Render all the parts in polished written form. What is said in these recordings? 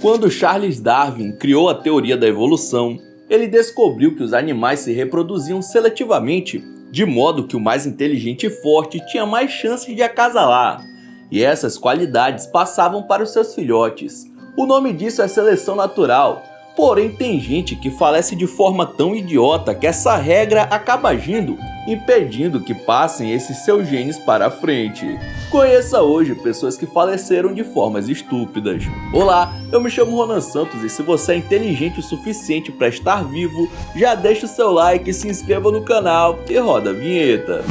Quando Charles Darwin criou a teoria da evolução, ele descobriu que os animais se reproduziam seletivamente, de modo que o mais inteligente e forte tinha mais chances de acasalar. E essas qualidades passavam para os seus filhotes. O nome disso é seleção natural. Porém, tem gente que falece de forma tão idiota que essa regra acaba agindo, impedindo que passem esses seus genes para a frente. Conheça hoje pessoas que faleceram de formas estúpidas. Olá, eu me chamo Ronan Santos e se você é inteligente o suficiente para estar vivo, já deixa o seu like, se inscreva no canal e roda a vinheta.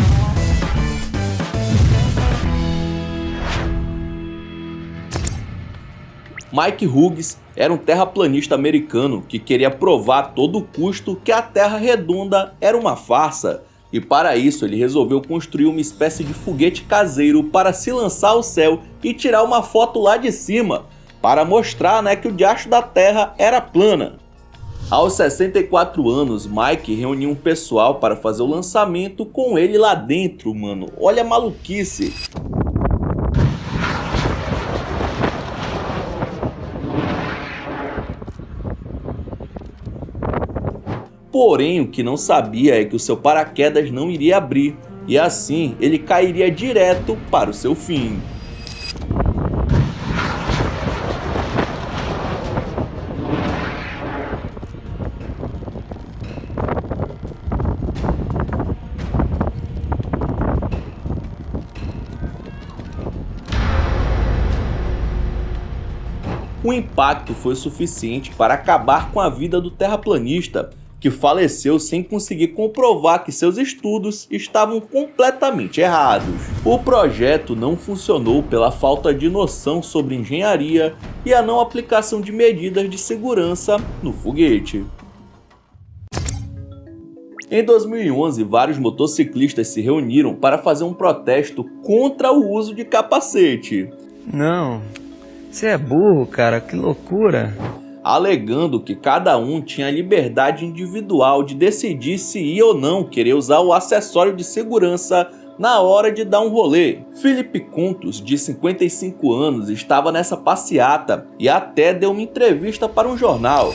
Mike Hughes era um terraplanista americano que queria provar a todo custo que a Terra redonda era uma farsa. E para isso ele resolveu construir uma espécie de foguete caseiro para se lançar ao céu e tirar uma foto lá de cima, para mostrar que o diacho da Terra era plana. Aos 64 anos, Mike reuniu um pessoal para fazer o lançamento com ele lá dentro, mano. Olha a maluquice. Porém, o que não sabia é que o seu paraquedas não iria abrir, e assim ele cairia direto para o seu fim. O impacto foi suficiente para acabar com a vida do terraplanista, que faleceu sem conseguir comprovar que seus estudos estavam completamente errados. O projeto não funcionou pela falta de noção sobre engenharia e a não aplicação de medidas de segurança no foguete. Em 2011, vários motociclistas se reuniram para fazer um protesto contra o uso de capacete. Não, você é burro, cara, que loucura! Alegando que cada um tinha a liberdade individual de decidir se ia ou não querer usar o acessório de segurança na hora de dar um rolê. Philip Contos, de 55 anos, estava nessa passeata e até deu uma entrevista para um jornal.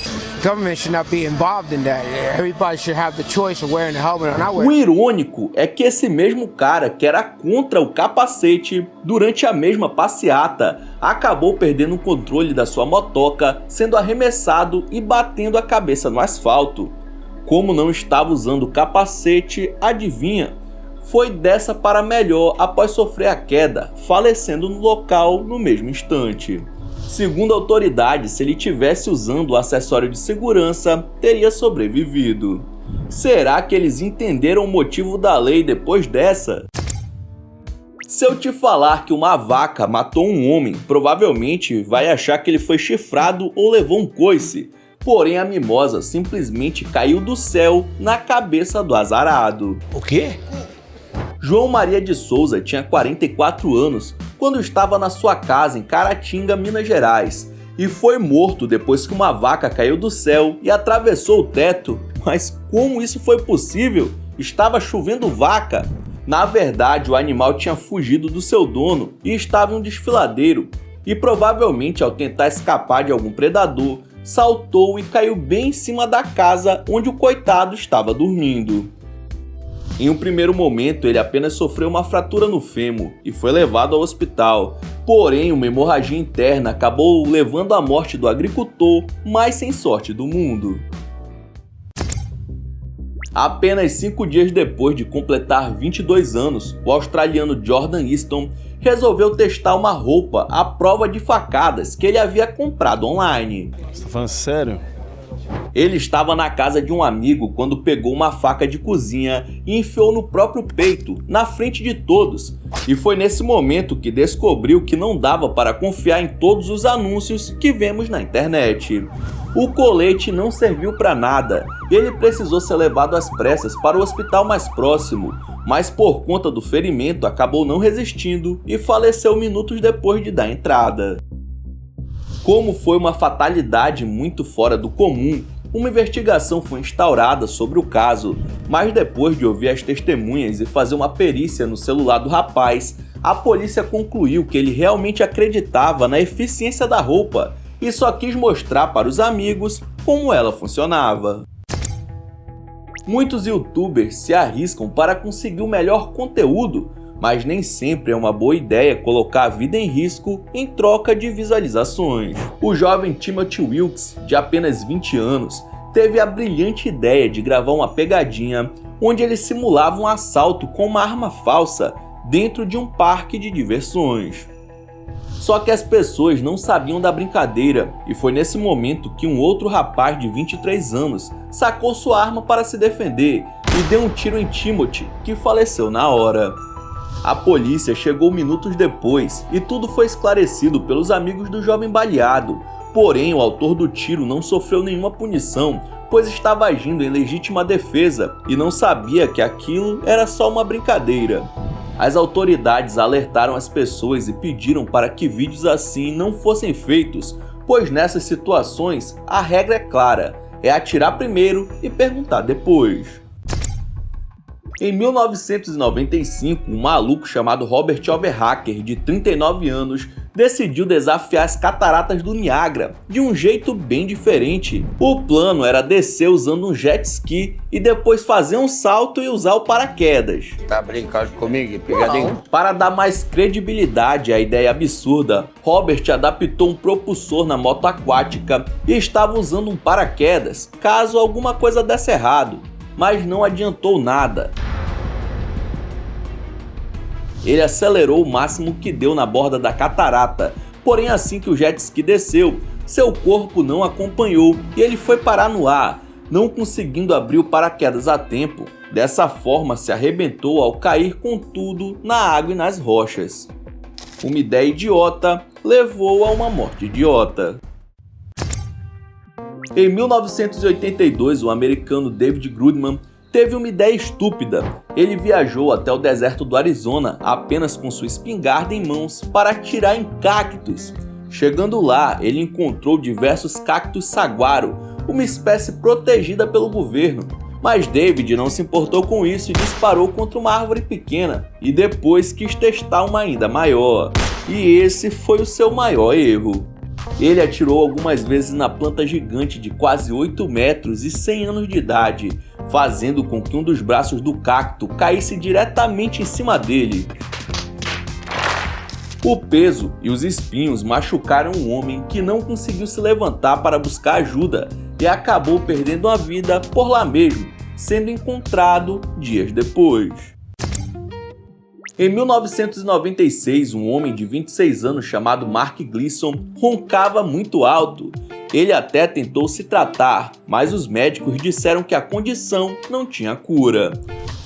O irônico é que esse mesmo cara que era contra o capacete, durante a mesma passeata, acabou perdendo o controle da sua motoca, sendo arremessado e batendo a cabeça no asfalto. Como não estava usando o capacete, adivinha? Foi dessa para melhor após sofrer a queda, falecendo no local no mesmo instante. Segundo a autoridade, se ele tivesse usando o acessório de segurança, teria sobrevivido. Será que eles entenderam o motivo da lei depois dessa? Se eu te falar que uma vaca matou um homem, provavelmente vai achar que ele foi chifrado ou levou um coice. Porém, a mimosa simplesmente caiu do céu na cabeça do azarado. O quê? João Maria de Souza tinha 44 anos quando estava na sua casa em Caratinga, Minas Gerais, e foi morto depois que uma vaca caiu do céu e atravessou o teto. Mas como isso foi possível? Estava chovendo vaca. Na verdade, o animal tinha fugido do seu dono e estava em um desfiladeiro, e provavelmente ao tentar escapar de algum predador, saltou e caiu bem em cima da casa onde o coitado estava dormindo. Em um primeiro momento, ele apenas sofreu uma fratura no fêmur e foi levado ao hospital. Porém, uma hemorragia interna acabou levando à morte do agricultor mais sem sorte do mundo. Apenas 5 dias depois de completar 22 anos, o australiano Jordan Easton resolveu testar uma roupa à prova de facadas que ele havia comprado online. Você tá falando sério? Ele estava na casa de um amigo quando pegou uma faca de cozinha e enfiou no próprio peito, na frente de todos. E foi nesse momento que descobriu que não dava para confiar em todos os anúncios que vemos na internet. O colete não serviu para nada e ele precisou ser levado às pressas para o hospital mais próximo, mas por conta do ferimento acabou não resistindo e faleceu minutos depois de dar entrada. Como foi uma fatalidade muito fora do comum, uma investigação foi instaurada sobre o caso, mas depois de ouvir as testemunhas e fazer uma perícia no celular do rapaz, a polícia concluiu que ele realmente acreditava na eficiência da roupa e só quis mostrar para os amigos como ela funcionava. Muitos youtubers se arriscam para conseguir o melhor conteúdo, mas nem sempre é uma boa ideia colocar a vida em risco em troca de visualizações. O jovem Timothy Wilkes, de apenas 20 anos, teve a brilhante ideia de gravar uma pegadinha onde ele simulava um assalto com uma arma falsa dentro de um parque de diversões. Só que as pessoas não sabiam da brincadeira e foi nesse momento que um outro rapaz de 23 anos sacou sua arma para se defender e deu um tiro em Timothy, que faleceu na hora. A polícia chegou minutos depois e tudo foi esclarecido pelos amigos do jovem baleado, porém o autor do tiro não sofreu nenhuma punição, pois estava agindo em legítima defesa e não sabia que aquilo era só uma brincadeira. As autoridades alertaram as pessoas e pediram para que vídeos assim não fossem feitos, pois nessas situações a regra é clara, é atirar primeiro e perguntar depois. Em 1995, um maluco chamado Robert Overhacker, de 39 anos, decidiu desafiar as cataratas do Niágara de um jeito bem diferente. O plano era descer usando um jet ski e depois fazer um salto e usar o paraquedas. Tá brincando comigo, pegadinho? Para dar mais credibilidade à ideia absurda, Robert adaptou um propulsor na moto aquática e estava usando um paraquedas caso alguma coisa desse errado, mas não adiantou nada. Ele acelerou o máximo que deu na borda da catarata, porém assim que o jet ski desceu, seu corpo não acompanhou e ele foi parar no ar, não conseguindo abrir o paraquedas a tempo. Dessa forma se arrebentou ao cair com tudo na água e nas rochas. Uma ideia idiota levou a uma morte idiota. Em 1982, o americano David Grudman teve uma ideia estúpida. Ele viajou até o deserto do Arizona apenas com sua espingarda em mãos para atirar em cactos. Chegando lá, ele encontrou diversos cactos saguaro, uma espécie protegida pelo governo. Mas David não se importou com isso e disparou contra uma árvore pequena e depois quis testar uma ainda maior. E esse foi o seu maior erro. Ele atirou algumas vezes na planta gigante de quase 8 metros e 100 anos de idade, fazendo com que um dos braços do cacto caísse diretamente em cima dele. O peso e os espinhos machucaram o homem, que não conseguiu se levantar para buscar ajuda e acabou perdendo a vida por lá mesmo, sendo encontrado dias depois. Em 1996, um homem de 26 anos chamado Mark Gleason roncava muito alto. Ele até tentou se tratar, mas os médicos disseram que a condição não tinha cura.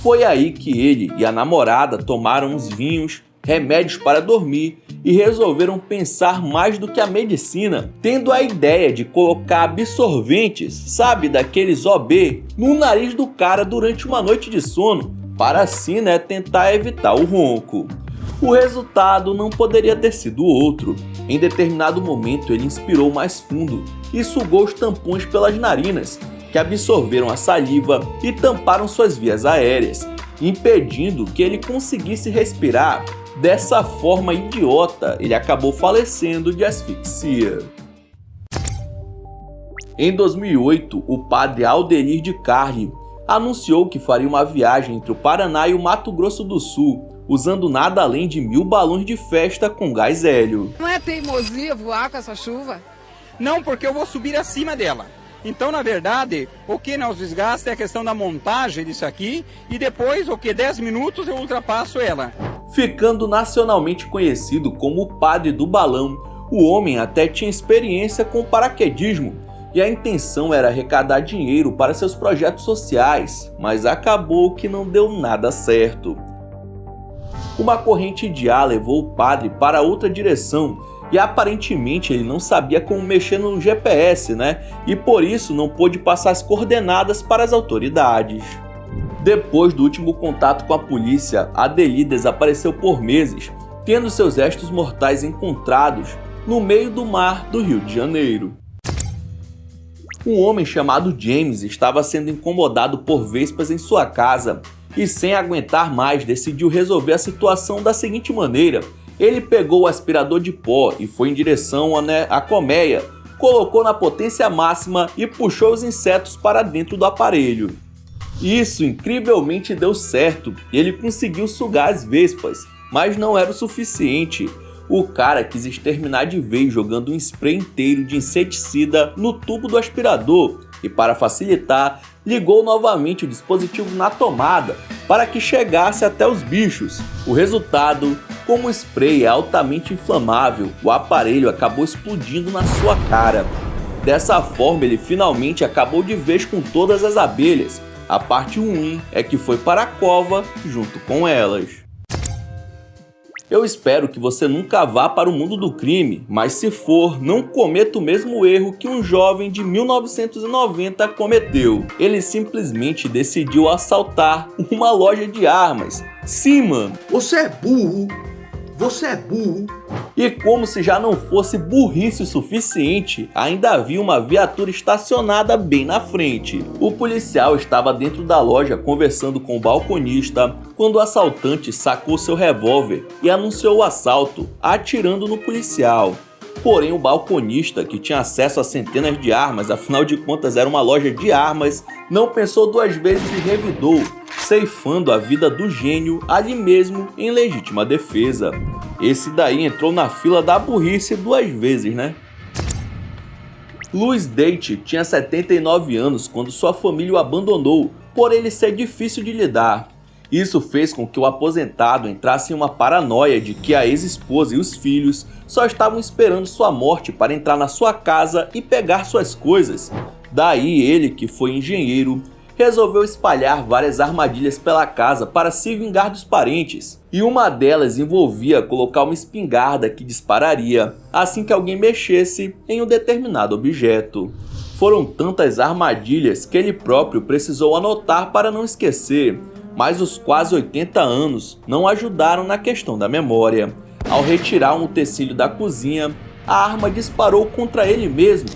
Foi aí que ele e a namorada tomaram uns vinhos, remédios para dormir e resolveram pensar mais do que a medicina, tendo a ideia de colocar absorventes, sabe, daqueles OB, no nariz do cara durante uma noite de sono, para assim, tentar evitar o ronco. O resultado não poderia ter sido outro. Em determinado momento ele inspirou mais fundo e sugou os tampões pelas narinas, que absorveram a saliva e tamparam suas vias aéreas, impedindo que ele conseguisse respirar. Dessa forma idiota, ele acabou falecendo de asfixia. Em 2008, o padre Alderir de Carli anunciou que faria uma viagem entre o Paraná e o Mato Grosso do Sul, usando nada além de 1000 balões de festa com gás hélio. Não é teimosia voar com essa chuva? Não, porque eu vou subir acima dela. Então, na verdade, o que nos desgasta é a questão da montagem disso aqui e depois, 10 minutos eu ultrapasso ela. Ficando nacionalmente conhecido como o Padre do Balão, o homem até tinha experiência com paraquedismo e a intenção era arrecadar dinheiro para seus projetos sociais, mas acabou que não deu nada certo. Uma corrente de ar levou o padre para outra direção e aparentemente ele não sabia como mexer no GPS, E por isso não pôde passar as coordenadas para as autoridades. Depois do último contato com a polícia, Adelir desapareceu por meses, tendo seus restos mortais encontrados no meio do mar do Rio de Janeiro. Um homem chamado James estava sendo incomodado por vespas em sua casa e, sem aguentar mais, decidiu resolver a situação da seguinte maneira. Ele pegou o aspirador de pó e foi em direção à colmeia, colocou na potência máxima e puxou os insetos para dentro do aparelho. Isso incrivelmente deu certo e ele conseguiu sugar as vespas, mas não era o suficiente. O cara quis exterminar de vez jogando um spray inteiro de inseticida no tubo do aspirador e, para facilitar, ligou novamente o dispositivo na tomada para que chegasse até os bichos. O resultado, como o spray é altamente inflamável, o aparelho acabou explodindo na sua cara. Dessa forma, ele finalmente acabou de vez com todas as abelhas. A parte ruim é que foi para a cova junto com elas. Eu espero que você nunca vá para o mundo do crime, mas se for, não cometa o mesmo erro que um jovem de 1990 cometeu. Ele simplesmente decidiu assaltar uma loja de armas. Sim, mano. Você é burro. Você é burro. E como se já não fosse burrice o suficiente, ainda havia uma viatura estacionada bem na frente. O policial estava dentro da loja conversando com o balconista quando o assaltante sacou seu revólver e anunciou o assalto, atirando no policial. Porém, o balconista, que tinha acesso a centenas de armas, afinal de contas era uma loja de armas, não pensou duas vezes e revidou, ceifando a vida do gênio ali mesmo em legítima defesa. Esse daí entrou na fila da burrice duas vezes, né? Louis Date tinha 79 anos quando sua família o abandonou, por ele ser difícil de lidar. Isso fez com que o aposentado entrasse em uma paranoia de que a ex-esposa e os filhos só estavam esperando sua morte para entrar na sua casa e pegar suas coisas. Daí ele, que foi engenheiro, resolveu espalhar várias armadilhas pela casa para se vingar dos parentes. E uma delas envolvia colocar uma espingarda que dispararia assim que alguém mexesse em um determinado objeto. Foram tantas armadilhas que ele próprio precisou anotar para não esquecer. Mas os quase 80 anos não ajudaram na questão da memória. Ao retirar um utensílio da cozinha, a arma disparou contra ele mesmo,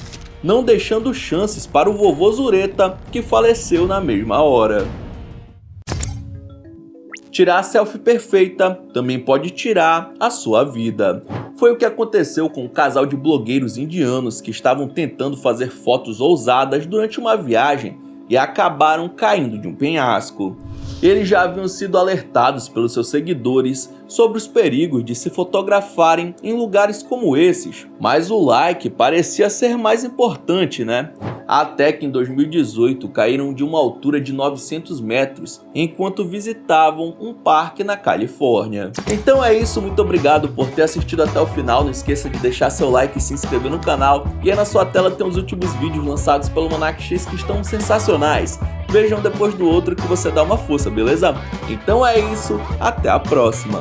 não deixando chances para o vovô Zureta, que faleceu na mesma hora. Tirar a selfie perfeita também pode tirar a sua vida. Foi o que aconteceu com um casal de blogueiros indianos que estavam tentando fazer fotos ousadas durante uma viagem e acabaram caindo de um penhasco. Eles já haviam sido alertados pelos seus seguidores sobre os perigos de se fotografarem em lugares como esses, mas o like parecia ser mais importante, né? Até que em 2018 caíram de uma altura de 900 metros enquanto visitavam um parque na Califórnia. Então é isso, muito obrigado por ter assistido até o final. Não esqueça de deixar seu like e se inscrever no canal. E aí na sua tela tem os últimos vídeos lançados pelo Monark X que estão sensacionais. Vejam depois do outro que você dá uma força, beleza? Então é isso, até a próxima!